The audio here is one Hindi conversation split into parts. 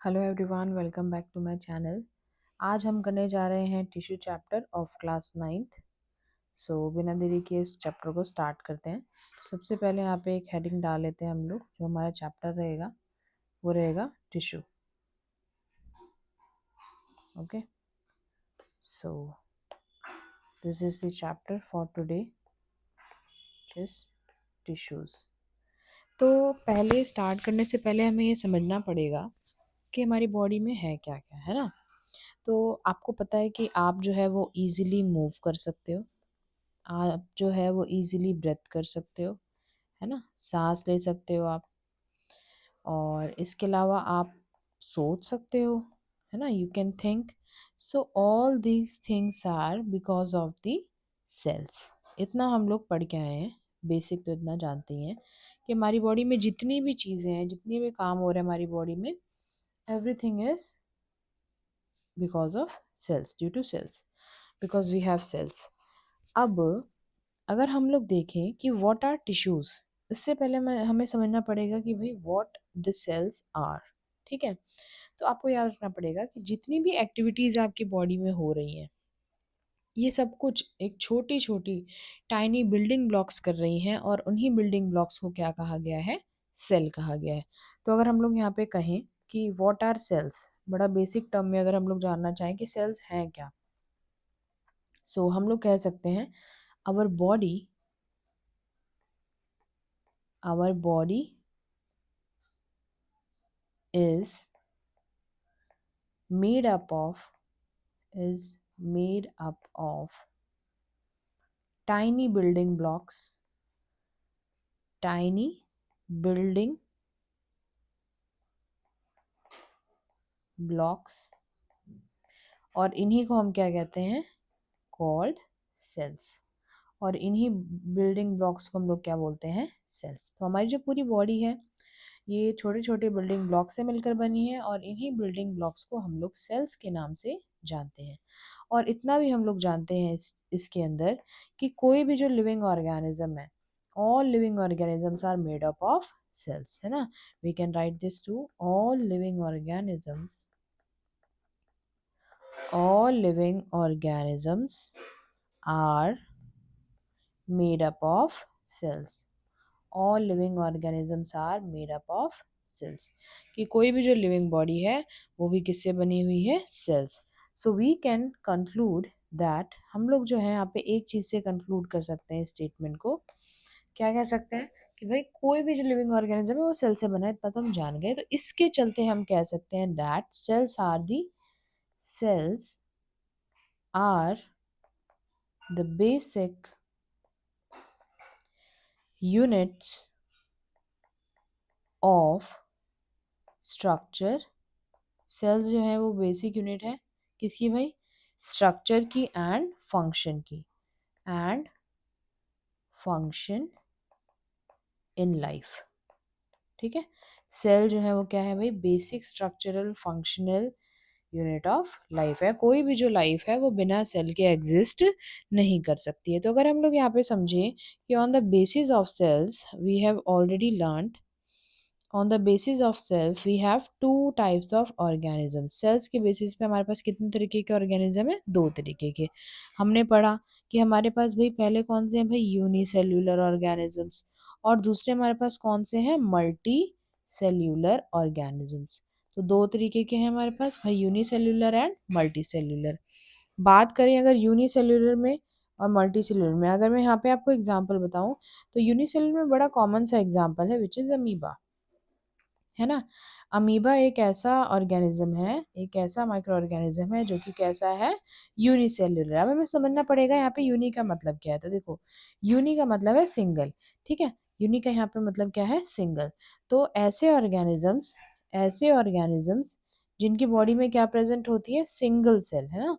Hello everyone, welcome back to my channel. आज हम करने जा रहे हैं tissue chapter of class 9th। बिना देरी के इस चैप्टर को स्टार्ट करते हैं। सबसे पहले यहाँ पे एक हेडिंग डाल लेते हैं हम लोग। जो हमारा चैप्टर रहेगा वो रहेगा tissue. Okay, so this is the chapter for today, just tissues. तो पहले स्टार्ट करने से पहले हमें ये समझना पड़ेगा कि हमारी बॉडी में है क्या क्या, है ना। तो आपको पता है कि आप जो है वो इजीली मूव कर सकते हो, आप जो है वो इजीली ब्रेथ कर सकते हो, है ना, सांस ले सकते हो आप। और इसके अलावा आप सोच सकते हो, है ना, you can think. So all these things are because of the cells. इतना हम लोग पढ़ के आए हैं, बेसिक तो इतना जानते ही हैं कि हमारी बॉडी में जितनी भी चीज़ें हैं, जितने भी काम हो रहे हैं हमारी बॉडी में, everything is because of cells, due to cells, because we have cells. अब अगर हम लोग देखें कि व्हाट आर टिश्यूज, इससे पहले हमें समझना पड़ेगा कि भाई व्हाट द सेल्स आर। ठीक है, तो आपको याद रखना पड़ेगा कि जितनी भी एक्टिविटीज आपकी बॉडी में हो रही हैं, ये सब कुछ एक छोटी छोटी टाइनी बिल्डिंग ब्लॉक्स कर रही हैं, और उन्हीं बिल्डिंग ब्लॉक्स को क्या कहा गया है? सेल कहा गया है। तो अगर हम लोग यहाँ पे कहें कि व्हाट आर सेल्स, बड़ा बेसिक टर्म में अगर हम लोग जानना चाहें कि सेल्स हैं क्या, हम लोग कह सकते हैं our body, our body is made up of is made up of tiny building blocks, tiny building blocks, और इन्हीं को हम क्या कहते हैं? Called cells. और इन्हीं बिल्डिंग ब्लॉक्स को हम लोग क्या बोलते हैं? सेल्स। तो हमारी जो पूरी बॉडी है ये छोटे छोटे बिल्डिंग ब्लॉक से मिलकर बनी है, और इन्हीं बिल्डिंग ब्लॉक्स को हम लोग सेल्स के नाम से जानते हैं। और इतना भी हम लोग जानते हैं इसके अंदर कि कोई भी जो लिविंग ऑर्गेनिज्म है, all living organisms are made up of cells, है ना। We can write this to all living organisms, all living organisms are made up of cells, all living organisms are made up of cells। कि कोई भी जो लिविंग बॉडी है वो भी किससे बनी हुई है? Cells. So we can conclude that, हम लोग जो है यहाँ पे एक चीज़ से कंक्लूड कर सकते हैं स्टेटमेंट को। क्या कह सकते हैं? कि भाई कोई भी जो लिविंग ऑर्गेनिज्म है वो सेल से बना है, इतना तो हम जान गए। तो इसके चलते हम कह सकते हैं that cells are the basic units of structure। Cells जो है वो बेसिक यूनिट है किसकी भाई? स्ट्रक्चर की एंड फंक्शन की, एंड फंक्शन इन लाइफ। ठीक है, सेल जो है वो क्या है भाई? Basic structural functional unit of life है। कोई भी जो लाइफ है वो बिना सेल के एग्जिस्ट नहीं कर सकती है। तो अगर हम लोग यहाँ पे समझें कि on the basis of cells we have already learned, on the basis of self we have two types of organism. Cells के बेसिस पे हमारे पास कितने तरीके के ऑर्गेनिज्म है? दो तरीके के। हमने पढ़ा कि हमारे पास भाई पहले कौन से हैं भाई? Unicellular organisms. और दूसरे हमारे पास कौन से हैं? Multi cellular organisms. तो दो तरीके के हैं हमारे पास भाई, यूनिसेल्यूलर एंड मल्टी सेल्यूलर। बात करें अगर यूनिसेल्यूलर में और मल्टी सेल्यूलर में, अगर मैं यहाँ पे आपको एग्जांपल बताऊं, तो यूनिसेल्यूलर में बड़ा कॉमन सा एग्जांपल है विच इज़ अमीबा, है ना। अमीबा एक ऐसा ऑर्गेनिज्म है, एक ऐसा माइक्रो ऑर्गेनिज्म है जो कि कैसा है? यूनिसेल्युलर। अब हमें समझना पड़ेगा यहाँ पे यूनि का मतलब क्या है। तो देखो, यूनि का मतलब है सिंगल, ठीक है। यूनि का यहाँ पे मतलब क्या है? सिंगल। तो ऐसे ऑर्गेनिजम्स जिनकी बॉडी में क्या प्रेजेंट होती है? सिंगल सेल, है ना।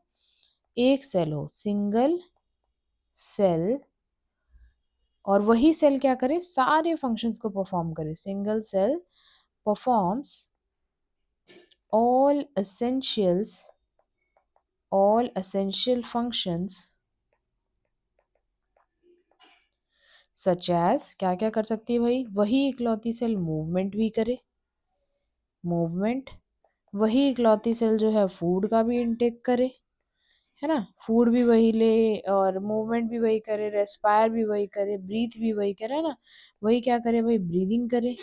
एक सेल हो, सिंगल सेल, और वही सेल क्या करे? सारे फंक्शंस को परफॉर्म करे। Single cell performs all essentials, all essential functions such as, क्या क्या कर सकती है भाई? वही इकलौती सेल मूवमेंट भी करे, मूवमेंट वही इकलौती सेल जो है फूड का भी इनटेक करे, है ना, फूड भी वही ले और मूवमेंट भी वही करे, रेस्पायर भी वही करे, ब्रीथ भी वही करे, है ना, वही क्या करे, वही ब्रीदिंग करे।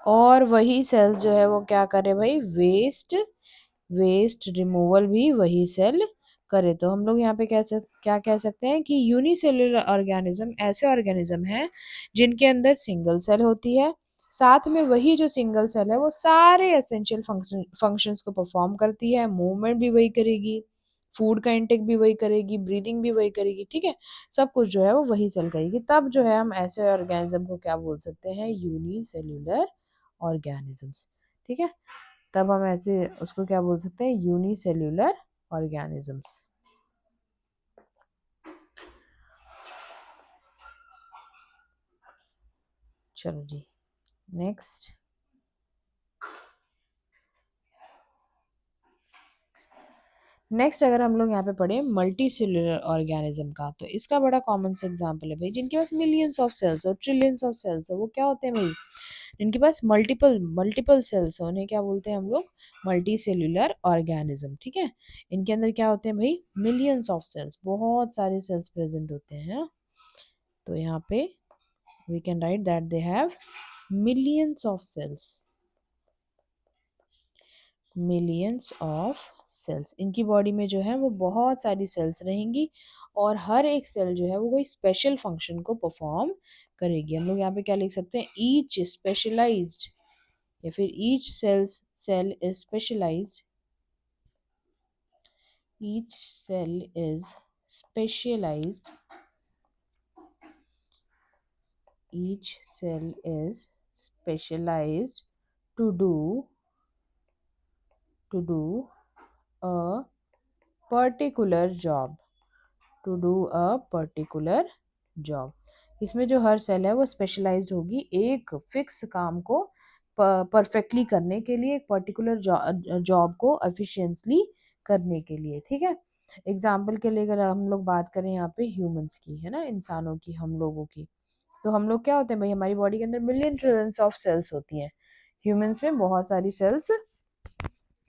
और वही सेल जो है वो क्या करे भाई, वेस्ट रिमूवल भी वही सेल करे। तो हम लोग यहाँ पे क्या कह सकते हैं कि यूनिसेलुलर ऑर्गेनिज्म ऐसे ऑर्गेनिज्म हैं जिनके अंदर सिंगल सेल होती है, साथ में वही जो सिंगल सेल है वो सारे एसेंशियल फंक्शंस को परफॉर्म करती है, मूवमेंट भी वही करेगी, फूड का इंटेक भी वही करेगी, ब्रीदिंग भी वही करेगी, ठीक है, सब कुछ जो है वो वही सेल करेगी। तब जो है हम ऐसे ऑर्गेनिज्म को क्या बोल सकते हैं, यूनिसेल्युलर ऑर्गेनिजम्स, ठीक है, तब हम ऐसे उसको क्या बोल सकते हैं, यूनिसेल्युलर ऑर्गेनिजम्स। चलो जी नेक्स्ट, अगर हम लोग यहाँ पे पढ़े मल्टी सेल्युलर ऑर्गेनिज्म का, तो इसका बड़ा कॉमन सा एग्जांपल है भाई, जिनके पास मिलियंस ऑफ सेल्स और ट्रिलियंस ऑफ सेल्स है, वो क्या होते हैं भाई, जिनके पास मल्टीपल सेल्स है, उन्हें क्या बोलते हैं हम लोग, मल्टी सेल्युलर ऑर्गेनिज्म, ठीक है। इनके अंदर क्या होते हैं भाई, मिलियंस ऑफ सेल्स, बहुत सारे सेल्स प्रेजेंट होते हैं। तो यहाँ पे we can write that they have millions of cells, millions of cells. इनकी बॉडी में जो है वो बहुत सारी सेल्स रहेंगी और हर एक सेल जो है वो कोई स्पेशल फंक्शन को परफॉर्म करेगी। हम लोग यहाँ पे क्या लिख सकते हैं, ईच स्पेशलाइज्ड, या फिर each cell is specialized, each cell is specialized, each cell is specialized to do a particular job, to do a particular job। इसमें जो हर सेल है वो स्पेशलाइज्ड होगी एक फिक्स काम को परफेक्टली करने के लिए, एक पर्टिकुलर जॉब को एफिशिएंटली करने के लिए, ठीक है। एग्जाम्पल के लिए अगर हम लोग बात करें यहाँ पे ह्यूमंस की, है ना, इंसानों की, हम लोगों की, तो हम लोग क्या होते हैं भाई, हमारी बॉडी के अंदर मिलियन ट्रिलियंस ऑफ सेल्स होती हैं, ह्यूमंस में बहुत सारी सेल्स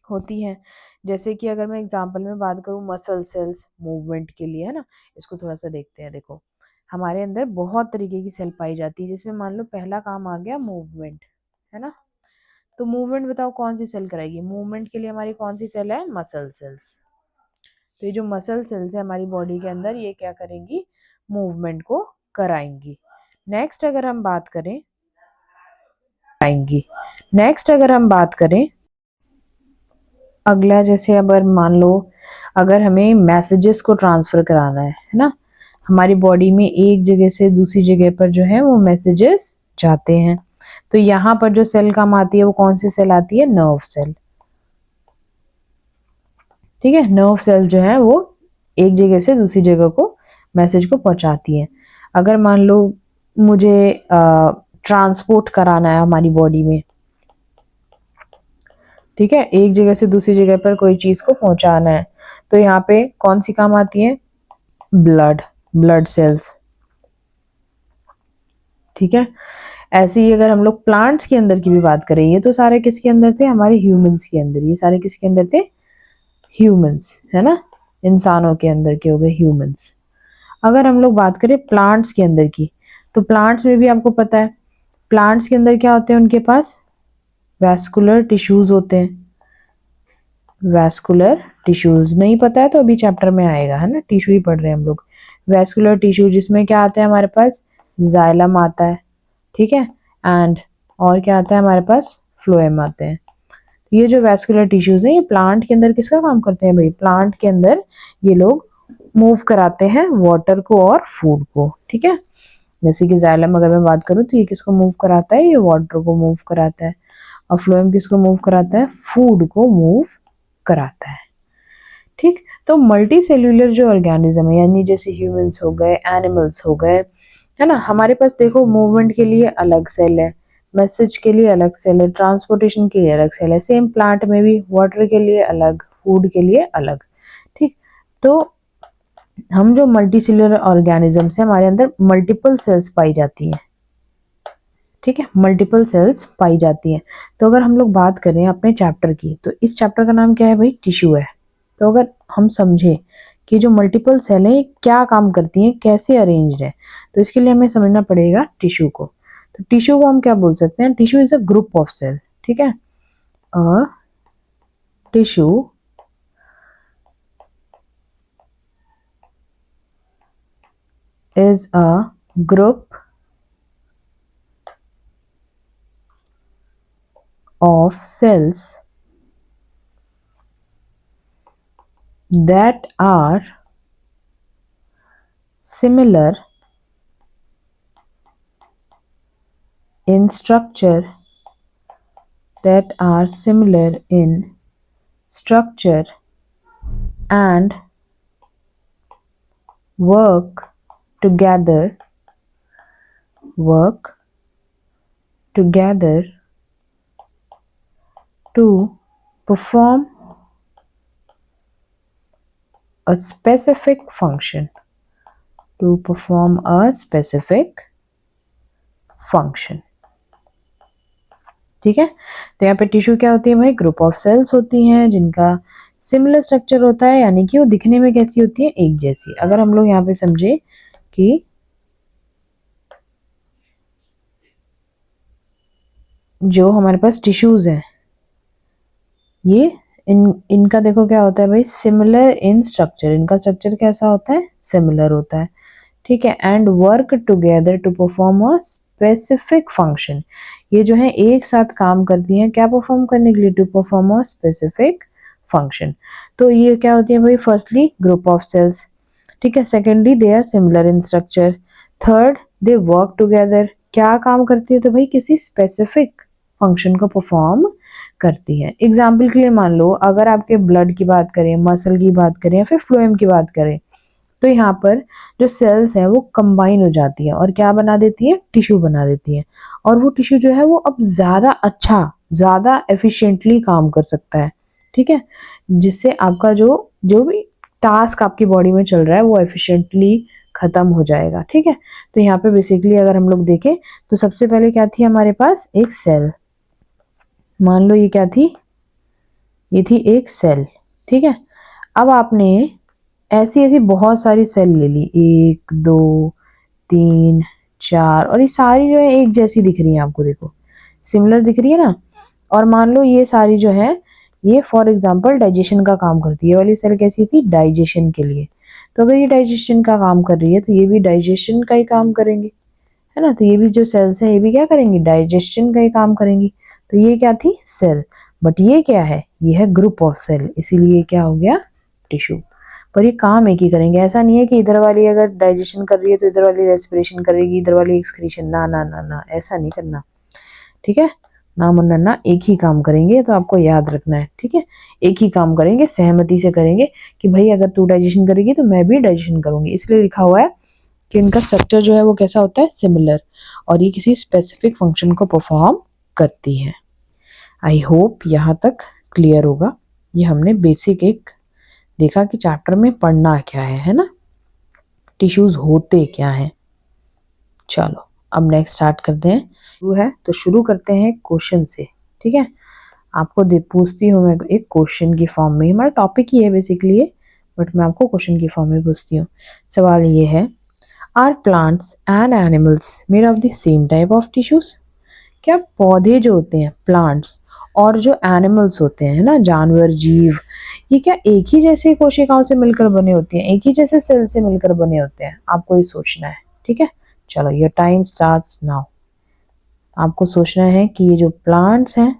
होती हैं। जैसे कि अगर मैं एग्जांपल में बात करूँ मसल सेल्स मूवमेंट के लिए, है ना, इसको थोड़ा सा देखते हैं। देखो हमारे अंदर बहुत तरीके की सेल पाई जाती है, जिसमें मान लो पहला काम आ गया मूवमेंट, है ना, तो मूवमेंट बताओ कौन सी सेल कराएगी, मूवमेंट के लिए हमारी कौन सी सेल है, मसल सेल्स। तो ये जो मसल सेल्स है हमारी बॉडी के अंदर, ये क्या करेंगी, मूवमेंट को कराएंगी। नेक्स्ट अगर हम बात करें अगला, जैसे अगर मान लो अगर हमें मैसेजेस को ट्रांसफर कराना है ना, हमारी बॉडी में एक जगह से दूसरी जगह पर जो है वो मैसेजेस जाते हैं, तो यहाँ पर जो सेल काम आती है वो कौन सी सेल आती है, नर्व सेल, ठीक है। नर्व सेल जो है वो एक जगह से दूसरी जगह को मैसेज को पहुंचाती है। अगर मान लो मुझे ट्रांसपोर्ट कराना है हमारी बॉडी में, ठीक है, एक जगह से दूसरी जगह पर कोई चीज को पहुंचाना है, तो यहाँ पे कौन सी काम आती है, ब्लड सेल्स, ठीक है। ऐसे ही अगर हम लोग प्लांट्स के अंदर की भी बात करें, ये तो सारे किसके अंदर थे, हमारे ह्यूमंस के अंदर, ये सारे किसके अंदर थे, ह्यूमंस, है ना, इंसानों के अंदर के हो गए ह्यूमंस। अगर हम लोग बात करें प्लांट्स के अंदर की, तो प्लांट्स में भी आपको पता है प्लांट्स के अंदर क्या होते हैं, उनके पास वैस्कुलर टिश्यूज होते हैं, वैस्कुलर टिश्यूज नहीं पता है तो अभी चैप्टर में आएगा, है ना, टिश्यू ही पढ़ रहे हैं हम लोग, वैस्कुलर टिश्यू, जिसमें क्या आता है हमारे पास, जाइलम आता है, ठीक है, एंड और क्या आता है हमारे पास, फ्लोएम आते हैं। तो ये जो वैस्कुलर टिश्यूज हैं ये प्लांट के अंदर किसका काम करते हैं भाई, प्लांट के अंदर ये लोग मूव कराते हैं वाटर को और फूड को, ठीक है। जैसे कि जाइलम अगर मैं बात करूँ तो ये किसको मूव कराता है, ये वाटर को मूव कराता है, और फ्लोएम किसको मूव कराता है, फूड को मूव कराता है, ठीक। तो मल्टी सेल्यूलर जो ऑर्गेनिज्म है, यानी जैसे ह्यूमंस हो गए, एनिमल्स हो गए, है ना, हमारे पास देखो मूवमेंट के लिए अलग सेल है, मैसेज के लिए अलग सेल है, ट्रांसपोर्टेशन के लिए अलग सेल है, सेम प्लांट में भी वाटर के लिए अलग, फूड के लिए अलग, ठीक। तो हम जो मल्टी सेल्यूलर ऑर्गेनिजम्स है हमारे अंदर मल्टीपल सेल्स पाई जाती हैं, ठीक है, मल्टीपल सेल्स पाई जाती हैं। तो अगर हम लोग बात करें अपने चैप्टर की, तो इस चैप्टर का नाम क्या है भाई? टिश्यू है। तो अगर हम समझें कि जो मल्टीपल सेल हैं क्या काम करती हैं, कैसे अरेंज्ड है, तो इसके लिए हमें समझना पड़ेगा टिश्यू को। तो टिश्यू को हम क्या बोल सकते हैं? Tissue is a group of cell. ठीक है, tissue is a group of cells that are similar in structure and work together to perform a specific function. ठीक है, तो यहाँ पे टिश्यू क्या होती है भाई? ग्रुप ऑफ सेल्स होती हैं जिनका सिमिलर स्ट्रक्चर होता है, यानी कि वो दिखने में कैसी होती है? एक जैसी। अगर हम लोग यहाँ पे समझे कि जो हमारे पास टिश्यूज हैं, ये इनका देखो क्या होता है भाई? Similar in structure. इनका स्ट्रक्चर कैसा होता है? सिमिलर होता है। ठीक है, and work together to perform a specific function. ये जो है एक साथ काम करती हैं, क्या परफॉर्म करने के लिए? To perform a specific function. तो ये क्या होती है भाई? फर्स्टली ग्रुप ऑफ सेल्स, ठीक है। Secondly they are similar in structure. Third, they work together. क्या काम करती है? तो भाई किसी स्पेसिफिक फंक्शन को परफॉर्म करती है। एग्जाम्पल के लिए मान लो, अगर आपके ब्लड की बात करें, मसल की बात करें या फिर फ्लोएम की बात करें, तो यहाँ पर जो सेल्स हैं वो कंबाइन हो जाती हैं और क्या बना देती है? टिश्यू बना देती है। और वो टिश्यू जो है वो अब ज़्यादा अच्छा, ज़्यादा एफिशिएंटली काम कर सकता है। ठीक है, जिससे आपका जो जो भी टास्क आपकी बॉडी में चल रहा है वो एफिशिएंटली खत्म हो जाएगा। ठीक है, तो यहाँ पे बेसिकली अगर हम लोग देखें तो सबसे पहले क्या थी हमारे पास? एक सेल। मान लो ये क्या थी? ये थी एक सेल। ठीक है, अब आपने ऐसी ऐसी बहुत सारी सेल ले ली, 1 2 3 4, और ये सारी जो है एक जैसी दिख रही है आपको, देखो सिमिलर दिख रही है ना। और मान लो ये सारी जो है ये फॉर एग्जांपल डाइजेशन का काम करती है। ये वाली सेल कैसी थी? डाइजेशन के लिए। तो अगर ये डाइजेशन का काम कर रही है तो ये भी डाइजेशन का ही काम करेंगे, है ना। तो ये भी जो सेल्स हैं ये भी क्या करेंगी? डाइजेशन का ही काम करेंगी। तो ये क्या थी? सेल। बट ये क्या है? ये है ग्रुप ऑफ सेल, इसीलिए क्या हो गया? टिश्यू। पर ये काम एक ही करेंगे। ऐसा नहीं है कि इधर वाली अगर डाइजेशन कर रही है तो इधर वाली रेस्पिरेशन करेगी, इधर वाली एक्सक्रीशन। ना ना ना ना, ऐसा नहीं करना। ठीक है, ना मुन्ना ना, एक ही काम करेंगे। तो आपको याद रखना है। ठीक है, एक ही काम करेंगे, सहमति से करेंगे कि भाई अगर तू डाइजेशन करेगी तो मैं भी डाइजेशन करूंगी। इसलिए लिखा हुआ है कि इनका स्ट्रक्चर जो है वो कैसा होता है? सिमिलर। और ये किसी स्पेसिफिक फंक्शन को परफॉर्म करती है। आई होप यहाँ तक क्लियर होगा। ये हमने बेसिक एक देखा कि चैप्टर में पढ़ना क्या है ना, टिश्यूज होते क्या हैं। चलो अब नेक्स्ट स्टार्ट करते हैं। शुरू है तो शुरू करते हैं क्वेश्चन से। ठीक है, आपको पूछती हूँ मैं एक क्वेश्चन की फॉर्म में। हमारा टॉपिक ही है बेसिकली ये, बट मैं आपको क्वेश्चन की फॉर्म में पूछती हूँ। सवाल ये है, are plants and animals made of the same type of tissues? क्या पौधे जो होते हैं, प्लांट्स, और जो एनिमल्स होते हैं ना, जानवर, जीव, ये क्या एक ही जैसे कोशिकाओं से मिलकर बने होते हैं? एक ही जैसे सेल से मिलकर बने होते हैं? आपको ये सोचना है। ठीक है, चलो योर टाइम स्टार्ट्स नाउ। आपको सोचना है कि ये जो प्लांट्स हैं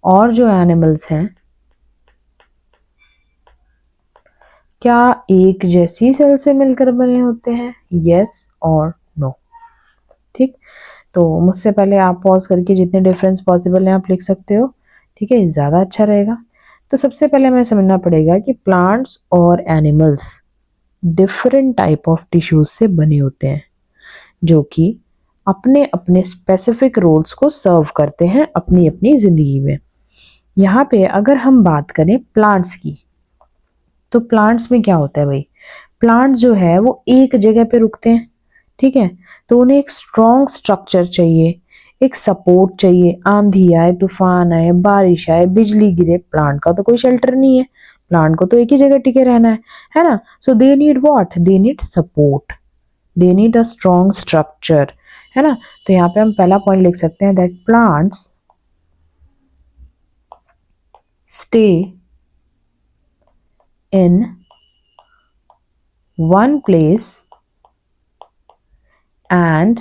और जो एनिमल्स हैं क्या एक जैसी सेल से मिलकर बने होते हैं? यस और नो। ठीक, तो मुझसे पहले आप पॉज करके जितने डिफरेंस पॉसिबल है आप लिख सकते हो। ठीक है, ज़्यादा अच्छा रहेगा। तो सबसे पहले हमें समझना पड़ेगा कि प्लांट्स और animals different type of tissues से बने होते हैं, जो कि अपने अपने स्पेसिफिक रोल्स को सर्व करते हैं अपनी अपनी ज़िंदगी में। यहाँ पे अगर हम बात करें प्लांट्स की, तो प्लांट्स में क्या होता है भाई? प्लांट्स जो है वो एक जगह पे रुकते हैं। ठीक है, तो उन्हें एक स्ट्रॉन्ग स्ट्रक्चर चाहिए, एक सपोर्ट चाहिए। आंधी आए, तूफान आए, बारिश आए, बिजली गिरे, प्लांट का तो कोई शेल्टर नहीं है, प्लांट को तो एक ही जगह टिके रहना है ना। So they need what, they need support, they need a strong structure, है ना। तो यहाँ पे हम पहला पॉइंट लिख सकते हैं that plants stay in one place and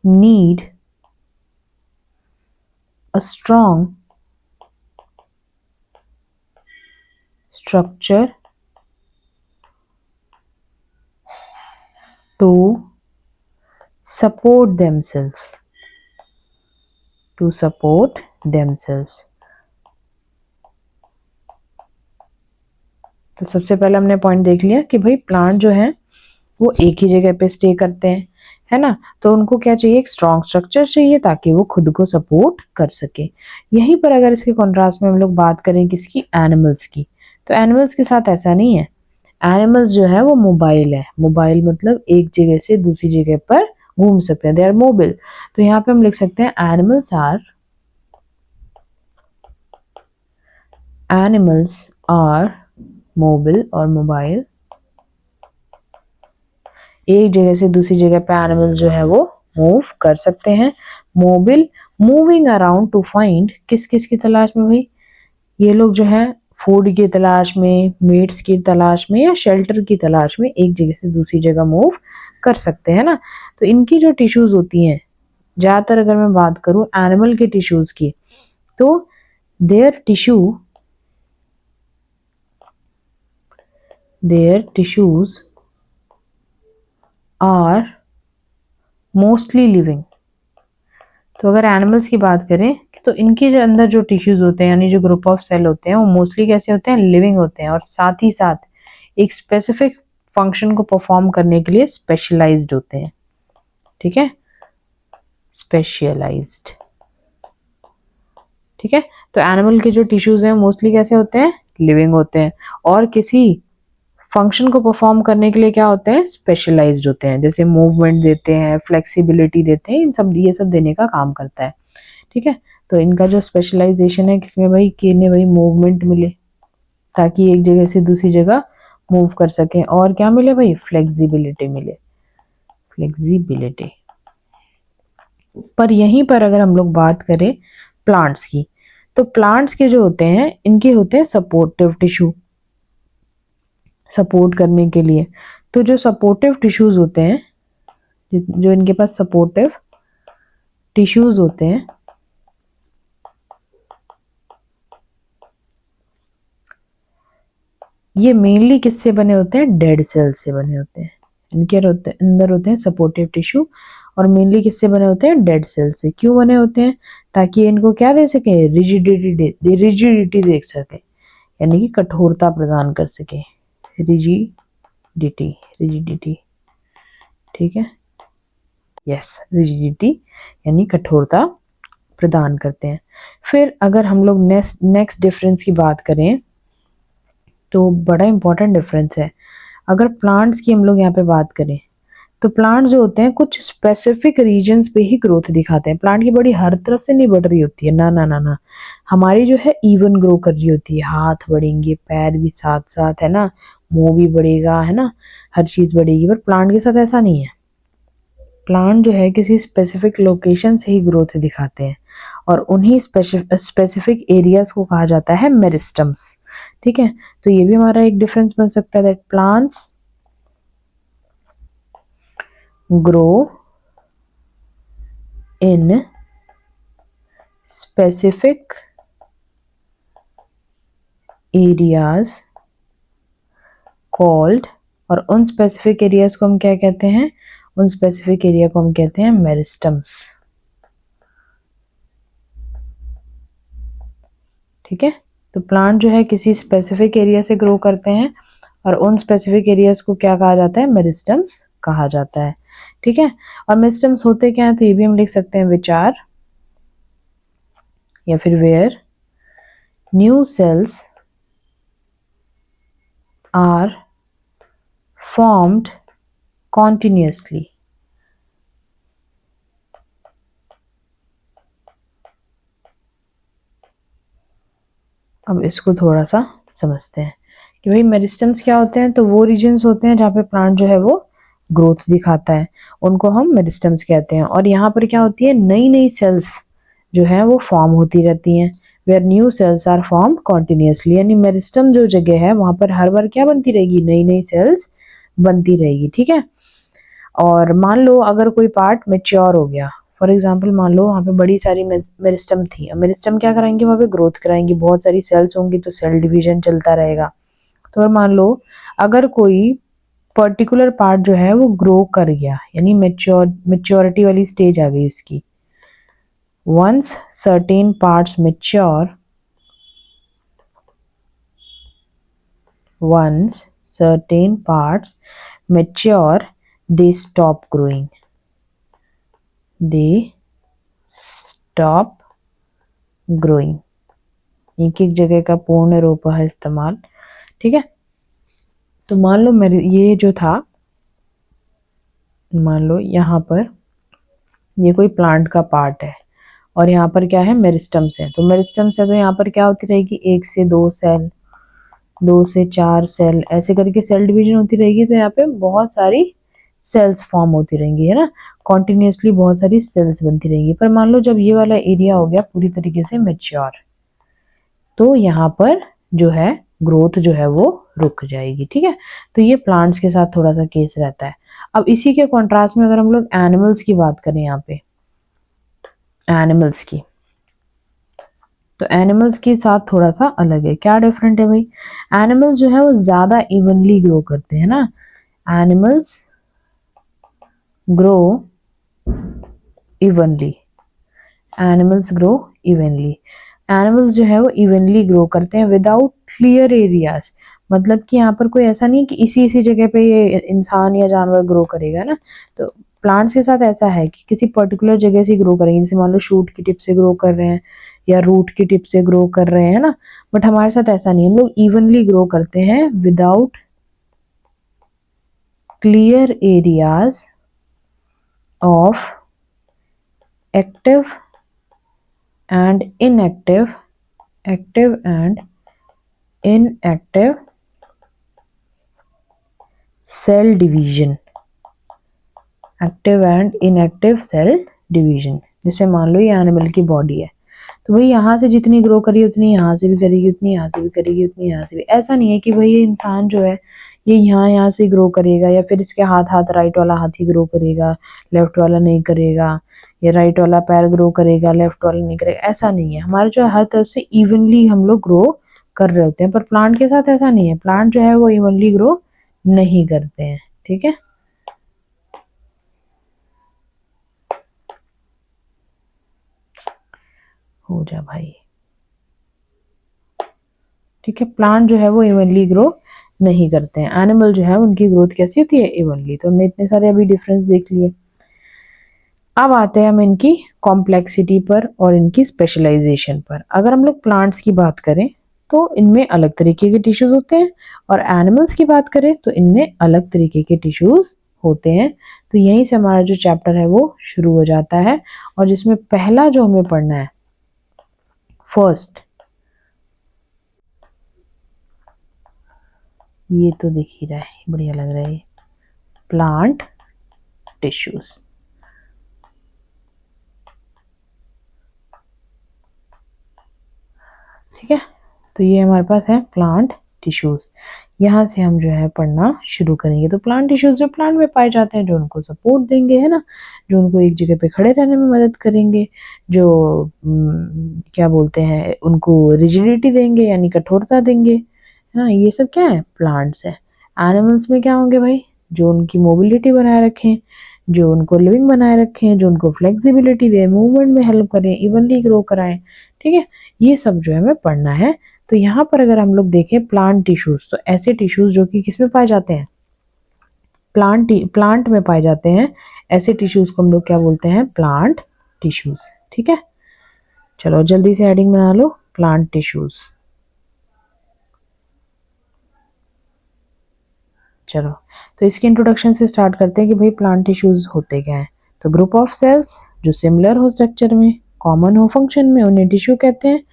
need a strong structure to support themselves, to support themselves। तो सबसे पहले हमने पॉइंट देख लिया कि भाई प्लांट जो है वो एक ही जगह पे स्टे करते हैं, है ना। तो उनको क्या चाहिए, एक स्ट्रॉन्ग स्ट्रक्चर चाहिए ताकि वो खुद को सपोर्ट कर सके। यहीं पर अगर इसके कॉन्ट्रास्ट में हम लोग बात करें किसकी, एनिमल्स की, तो एनिमल्स के साथ ऐसा नहीं है। एनिमल्स जो है वो मोबाइल है, मोबाइल मतलब एक जगह से दूसरी जगह पर घूम सकते हैं, दे आर मोबाइल। तो यहाँ पे हम लिख सकते हैं एनिमल्स आर मोबाइल और मोबाइल, एक जगह से दूसरी जगह पे एनिमल्स जो है वो मूव कर सकते हैं। Mobile, moving around two find, किस किस की तलाश में भाई, ये लोग जो है फूड की तलाश में, मीट्स की तलाश में या शेल्टर की तलाश में एक जगह से दूसरी जगह मूव कर सकते हैं ना। तो इनकी जो टिश्यूज होती हैं, ज़्यादातर अगर मैं बात करूं एनिमल के टिश्यूज की, तो their tissues are mostly living. तो अगर एनिमल्स की बात करें तो इनके जो अंदर जो टिश्यूज होते हैं यानी जो ग्रुप ऑफ सेल होते हैं वो मोस्टली कैसे होते हैं, लिविंग होते हैं, और साथ ही साथ एक स्पेसिफिक फंक्शन को परफॉर्म करने के लिए स्पेशलाइज्ड होते हैं। ठीक है, स्पेशलाइज्ड। ठीक है, तो एनिमल के जो टिश्यूज हैं मोस्टली कैसे होते हैं, लिविंग होते हैं, और किसी फंक्शन को परफॉर्म करने के लिए क्या होते हैं, स्पेशलाइज्ड होते हैं। जैसे मूवमेंट देते हैं, फ्लेक्सिबिलिटी देते हैं, इन सब ये सब देने का काम करता है। ठीक है, तो इनका जो स्पेशलाइजेशन है किसमें भाई, कि इन्हें भाई मूवमेंट मिले ताकि एक जगह से दूसरी जगह मूव कर सकें, और क्या मिले भाई, फ्लेक्सिबिलिटी मिले, फ्लेक्सिबिलिटी। पर यहीं पर अगर हम लोग बात करें प्लांट्स की, तो प्लांट्स के जो होते हैं इनके होते हैं सपोर्टिव टिश्यू, सपोर्ट करने के लिए। तो जो सपोर्टिव टिश्यूज होते हैं, जो इनके पास सपोर्टिव टिश्यूज होते हैं, ये मेनली किससे बने होते हैं, डेड सेल्स से बने होते हैं। इनके अंदर होते हैं सपोर्टिव टिश्यू, और मेनली किससे बने होते हैं, डेड सेल से। क्यों बने होते हैं, ताकि इनको क्या दे सके, रिजिडिटी दे सके, यानी कि कठोरता प्रदान कर सके, रिजिडिटी, रिजिडिटी। ठीक है, यस, रिजिडिटी यानी कठोरता प्रदान करते हैं। फिर अगर हम लोग नेक्स्ट डिफरेंस की बात करें तो बड़ा इंपॉर्टेंट डिफरेंस है। अगर प्लांट्स की हम लोग यहाँ पे बात करें तो प्लांट जो होते हैं कुछ स्पेसिफिक रीजन्स पे ही ग्रोथ दिखाते हैं। प्लांट की बॉडी हर तरफ से नहीं बढ़ रही होती है, ना ना ना ना, हमारी जो है इवन ग्रो कर रही होती है, हाथ बढ़ेंगे, पैर भी साथ साथ, है ना, मुंह भी बढ़ेगा, है ना, हर चीज बढ़ेगी। पर प्लांट के साथ ऐसा नहीं है, प्लांट जो है किसी स्पेसिफिक लोकेशन से ही ग्रोथ दिखाते हैं, और उन्हीं स्पेसिफिक एरियाज को कहा जाता है मेरिस्टम्स। ठीक है, तो ये भी हमारा एक डिफरेंस बन सकता है that plants grow in specific areas called, और उन स्पेसिफिक एरियाज को हम क्या कहते हैं, उन स्पेसिफिक एरिया को हम कहते हैं मेरिस्टम्स। ठीक है, तो प्लांट जो है किसी स्पेसिफिक एरिया से ग्रो करते हैं, और उन स्पेसिफिक एरियाज को क्या कहा जाता है, मेरिस्टम्स कहा जाता है। ठीक है, और मेरिस्टम्स होते क्या है, तो ये भी हम लिख सकते हैं विच आर, या फिर where new cells are formed continuously. अब इसको थोड़ा सा समझते हैं कि भाई मेरिस्टम्स क्या होते हैं। तो वो रीजन्स होते हैं जहाँ पे प्लांट जो है वो ग्रोथ दिखाता है, उनको हम मेरिस्टम्स कहते हैं। और यहाँ पर क्या होती है, नई नई सेल्स जो है वो फॉर्म होती रहती हैं, where new cells are form continuously. यानी मेरिस्टम जो जगह है वहां पर हर बार क्या बनती रहेगी, नई नई सेल्स बनती रहेगी। ठीक है। और मान लो अगर कोई पार्ट मेच्योर हो गया, फॉर एग्जाम्पल मान लो वहाँ पे बड़ी सारी मेरिस्टम थी, अब मेरिस्टम क्या कराएंगे, वहाँ पे ग्रोथ कराएंगी, बहुत सारी सेल्स होंगी तो सेल डिवीजन चलता रहेगा। तो अगर मान लो अगर कोई पर्टिकुलर पार्ट जो है वो ग्रो कर गया, यानी मेच्योरिटी वाली स्टेज आ गई उसकी, once certain parts mature, once certain parts mature, they stop growing, they stop growing। एक एक जगह का पूर्ण रूप है इस्तेमाल। ठीक है। तो मान लो मेरे ये जो था, मान लो यहाँ पर ये कोई प्लांट का पार्ट है और यहाँ पर क्या है, मेरिस्टम्स है। तो मेरिस्टम्स है तो यहाँ पर क्या होती रहेगी, 1 से 2 सेल, 2 से 4 सेल, ऐसे करके सेल डिवीजन होती रहेगी। तो यहाँ पे बहुत सारी सेल्स फॉर्म होती रहेंगी, है ना, कॉन्टिन्यूसली बहुत सारी सेल्स बनती रहेंगी। पर मान लो जब ये वाला एरिया हो गया पूरी तरीके से मेच्योर, तो यहाँ पर जो है ग्रोथ जो है वो रुक जाएगी। ठीक है। तो ये प्लांट्स के साथ थोड़ा सा केस रहता है। अब इसी के कॉन्ट्रास्ट में अगर हम लोग एनिमल्स की बात करें, यहाँ पे एनिमल्स की, तो एनिमल्स के साथ थोड़ा सा अलग है। क्या डिफरेंट है भाई, एनिमल्स जो है वो ज्यादा इवनली ग्रो करते हैं ना, animals grow evenly, animals grow evenly, animals जो है वो इवनली ग्रो करते हैं विदाउट क्लियर एरियाज। मतलब कि यहाँ पर कोई ऐसा नहीं कि इसी इसी जगह पे ये इंसान या जानवर ग्रो करेगा ना। तो प्लांट्स के साथ ऐसा है कि किसी पर्टिकुलर जगह से ग्रो करेंगे, जैसे मान लो शूट की टिप से ग्रो कर रहे हैं या रूट की टिप से ग्रो कर रहे हैं ना। बट हमारे साथ ऐसा नहीं, हम लोग इवनली ग्रो करते हैं without clear areas of active and inactive, active and inactive cell division, active and inactive cell division. जैसे मान लो ये एनिमल की बॉडी है, तो भाई यहाँ से जितनी ग्रो करी उतनी यहाँ से भी करेगी, उतनी यहाँ से भी करेगी, उतनी यहाँ से भी। ऐसा नहीं है कि भाई ये इंसान जो है ये यहाँ से ग्रो करेगा, या फिर इसके हाथ हाथ राइट वाला हाथ ही ग्रो करेगा, लेफ्ट वाला नहीं करेगा, या राइट वाला पैर ग्रो करेगा, लेफ्ट वाला नहीं करेगा। ऐसा नहीं है, हमारे जो है हर तरफ से इवनली हम लोग ग्रो कर रहे होते हैं। पर प्लांट के साथ ऐसा नहीं है, प्लांट जो है वो इवनली ग्रो नहीं करते हैं। ठीक है। हो जा भाई। ठीक है। प्लांट जो है वो इवनली ग्रो नहीं करते हैं, एनिमल जो है उनकी ग्रोथ कैसी होती है, इवनली। तो हमने इतने सारे अभी डिफरेंस देख लिए। अब आते हैं हम इनकी कॉम्प्लेक्सिटी पर और इनकी स्पेशलाइजेशन पर। अगर हम लोग प्लांट्स की बात करें तो इनमें अलग तरीके के टिश्यूज होते हैं, और एनिमल्स की बात करें तो इनमें अलग तरीके के टिश्यूज होते हैं। तो यहीं से हमारा जो चैप्टर है वो शुरू हो जाता है, और जिसमें पहला जो हमें पढ़ना है, फर्स्ट, ये तो दिख ही रहा है, बढ़िया लग रहा है, प्लांट टिश्यूज। ठीक है। तो ये हमारे पास है प्लांट टिश्यूज। यहाँ से हम जो है पढ़ना शुरू करेंगे। तो प्लांट टिश्यूज जो प्लांट में पाए जाते हैं, जो उनको सपोर्ट देंगे, है ना, जो उनको एक जगह पे खड़े रहने में मदद करेंगे, जो क्या बोलते हैं, उनको रिजिडिटी देंगे यानी कठोरता देंगे, है ना, ये सब क्या है, प्लांट्स है। एनिमल्स में क्या होंगे भाई, जो उनकी मोबिलिटी बनाए रखें, जो उनको लिविंग बनाए रखें, जो उनको फ्लेक्सिबिलिटी दे, मूवमेंट में हेल्प करें, इवनली ग्रो कराएं। ठीक है। ये सब जो है हमें पढ़ना है। तो यहाँ पर अगर हम लोग देखें प्लांट टिश्यूज, तो ऐसे टिश्यूज जो कि किसमें पाए जाते हैं, प्लांट में पाए जाते हैं, ऐसे टिश्यूज को हम लोग क्या बोलते हैं, प्लांट टिश्यूज। ठीक है। चलो जल्दी से हेडिंग बना लो, प्लांट टिश्यूज। चलो तो इसके इंट्रोडक्शन से स्टार्ट करते हैं कि भाई प्लांट टिश्यूज होते क्या हैं। तो ग्रुप ऑफ सेल्स जो सिमिलर हो स्ट्रक्चर में, कॉमन हो फंक्शन में, उन्हें टिश्यू कहते हैं।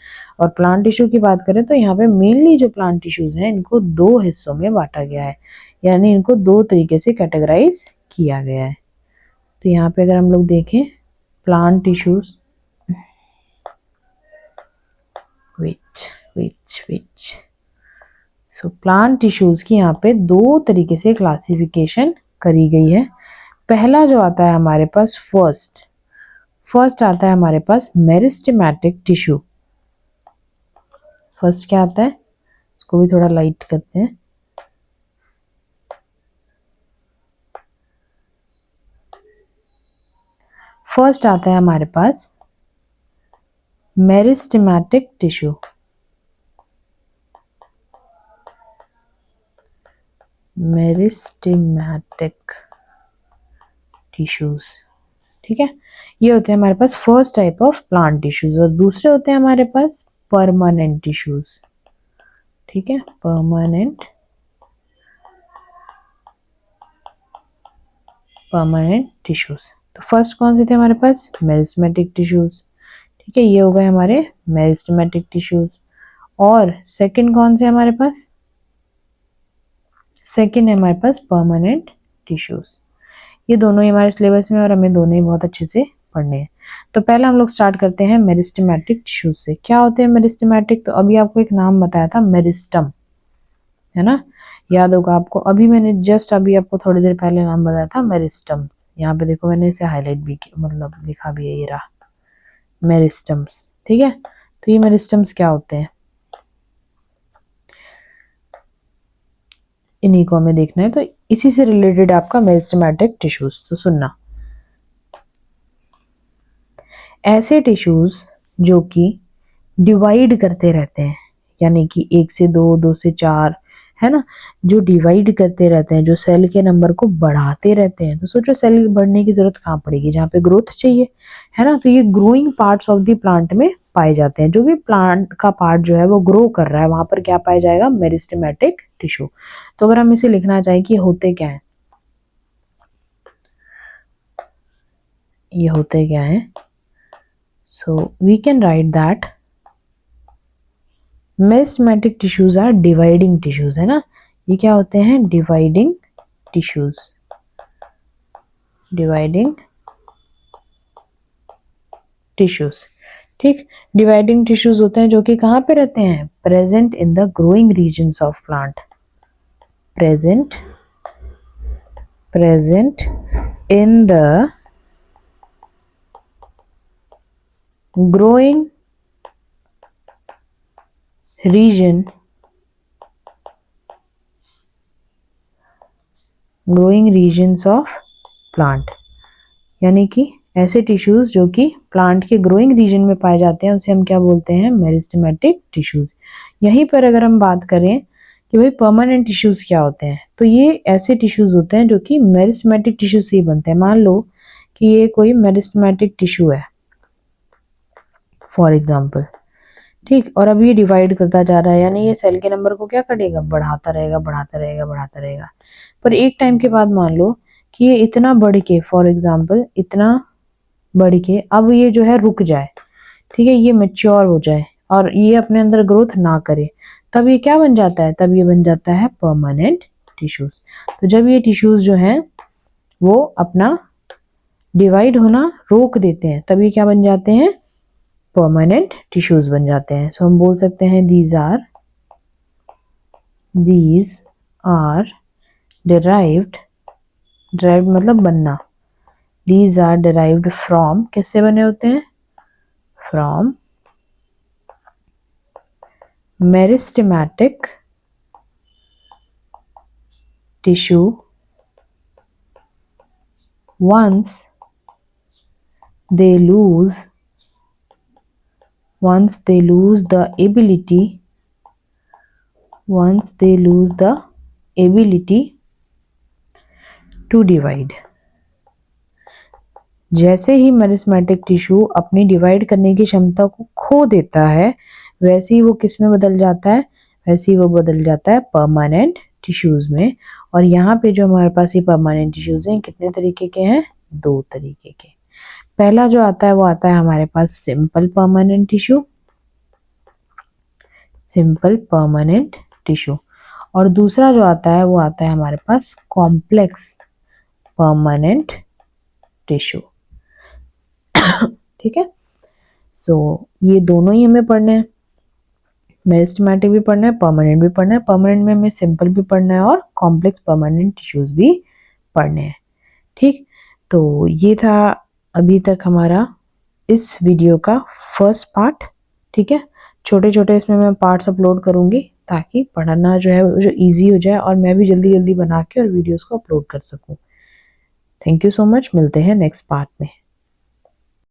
और प्लांट टिश्यू की बात करें तो यहाँ पे मेनली जो प्लांट टिश्यूज हैं इनको दो हिस्सों में बांटा गया है, यानी इनको दो तरीके से कैटेगराइज किया गया है। तो यहाँ पे अगर हम लोग देखें प्लांट टिश्यूज, सो प्लांट टिश्यूज की यहाँ पे दो तरीके से क्लासिफिकेशन करी गई है। पहला जो आता है हमारे पास फर्स्ट आता है हमारे पास मेरिस्टेमेटिक टिश्यू। फर्स्ट क्या आता है, इसको भी थोड़ा लाइट करते हैं। फर्स्ट आता है हमारे पास मेरिस्टेमेटिक टिश्यू। मेरिस्टेमेटिक टिश्यूज, ठीक है, ये होते हैं हमारे पास first type of plant tissues. और दूसरे होते हैं हमारे पास परमानेंट टिश्यूज, ठीक है, परमानेंट टिश्यूज। तो फर्स्ट कौन से थे हमारे पास, मेरिस्टेमेटिक टिश्यूज, ठीक है, ये हो गए हमारे मेरिस्टेमेटिक टिश्यूज। और सेकंड कौन से हमारे पास, सेकंड है हमारे पास परमानेंट टिश्यूज। ये दोनों ही हमारे सिलेबस में और हमें दोनों ही बहुत अच्छे से पढ़ने हैं। तो पहले हम लोग स्टार्ट करते हैं मेरिस्टेमेटिक टिश्यूज से। क्या होते हैं मेरिस्टेमेटिक, तो अभी आपको एक नाम बताया था मेरिस्टम, है ना, याद होगा आपको। अभी मैंने जस्ट अभी आपको थोड़ी देर पहले नाम बताया था मेरिस्टम्स। यहाँ पे देखो मैंने इसे हाईलाइट भी मतलब लिखा भी है, ये रहा मेरिस्टम्स, ठीक है। तो ये मेरिस्टम्स क्या होते हैं, इन्हीं को हमें देखना है। तो इसी से रिलेटेड आपका मेरिस्टेमेटिक टिश्यूज। तो सुनना, ऐसे टिश्यूज जो कि डिवाइड करते रहते हैं, यानी कि 1 से 2, 2 से 4, है ना, जो डिवाइड करते रहते हैं, जो सेल के नंबर को बढ़ाते रहते हैं। तो सोचो सेल बढ़ने की जरूरत कहाँ पड़ेगी, जहाँ पे ग्रोथ चाहिए, है ना। तो ये growing parts of the plant में पाए जाते हैं। जो भी प्लांट का पार्ट जो है वो ग्रो कर रहा है, वहां पर क्या पाया जाएगा, मेरिस्टेमेटिक टिश्यू। तो अगर हम इसे लिखना चाहें कि होते क्या है, ये होते क्या है, so we can write that meristematic tissues are dividing tissues, है ना। ये क्या होते हैं, डिवाइडिंग टिश्यूज, डिवाइडिंग टिश्यूज, ठीक। डिवाइडिंग टिश्यूज होते हैं जो कि कहाँ पे रहते हैं, present in the growing regions of plant, present in the growing region, growing regions of plant, यानी कि ऐसे टिश्यूज जो कि प्लांट के ग्रोइंग रीजन में पाए जाते हैं उसे हम क्या बोलते हैं, मेरिस्टेमेटिक टिश्यूज। यहीं पर अगर हम बात करें कि भाई परमानेंट टिश्यूज क्या होते हैं, तो ये ऐसे टिश्यूज होते हैं जो कि मेरिस्टेमेटिक टिश्यू से ही बनते हैं। मान लो कि ये कोई मेरिस्टेमेटिक टिश्यू है फॉर एग्जाम्पल, ठीक, और अब ये डिवाइड करता जा रहा है, यानी ये सेल के नंबर को क्या करेगा, बढ़ाता रहेगा, बढ़ाता रहेगा, बढ़ाता रहेगा। पर एक टाइम के बाद मान लो कि ये इतना बढ़ के, फॉर एग्जाम्पल इतना बढ़ के अब ये जो है रुक जाए, ठीक है, ये मैच्योर हो जाए और ये अपने अंदर ग्रोथ ना करे, तब ये क्या बन जाता है, तब ये बन जाता है परमानेंट टिश्यूज। तो जब ये टिश्यूज जो हैं वो अपना डिवाइड होना रोक देते हैं, तब ये क्या बन जाते हैं, परमानेंट टिश्यूज बन जाते हैं। सो हम बोल सकते हैं दीज आर डिराइव्ड, डिराइव्ड मतलब बनना, दीज आर डिराइव्ड फ्रॉम, किससे बने होते हैं, from meristematic tissue once they lose the ability to divide। जैसे ही मेरिस्टेमेटिक टिश्यू अपनी डिवाइड करने की क्षमता को खो देता है, वैसे ही वो किस में बदल जाता है, वैसे ही वो बदल जाता है परमानेंट टिश्यूज में। और यहाँ पे जो हमारे पास ये परमानेंट टिश्यूज हैं कितने तरीके के हैं, 2 तरीके के। पहला जो आता है वो आता है हमारे पास simple permanent tissue, simple permanent tissue, और दूसरा जो आता है वो आता है हमारे पास कॉम्प्लेक्स परमानेंट टिश्यू। ठीक है, सो ये दोनों ही हमें पढ़ने हैं, मेरिस्टेमेटिक भी पढ़ना है, परमानेंट भी पढ़ना है। परमानेंट में हमें सिंपल भी पढ़ना है और कॉम्प्लेक्स परमानेंट टिश्यूज भी पढ़ने हैं। ठीक, तो ये था अभी तक हमारा इस वीडियो का फर्स्ट पार्ट। ठीक है, छोटे छोटे इसमें मैं पार्ट्स अपलोड करूँगी ताकि पढ़ना जो है जो ईजी हो जाए और मैं भी जल्दी जल्दी बना के और वीडियोस को अपलोड कर सकूँ। थैंक यू सो मच, मिलते हैं नेक्स्ट पार्ट में।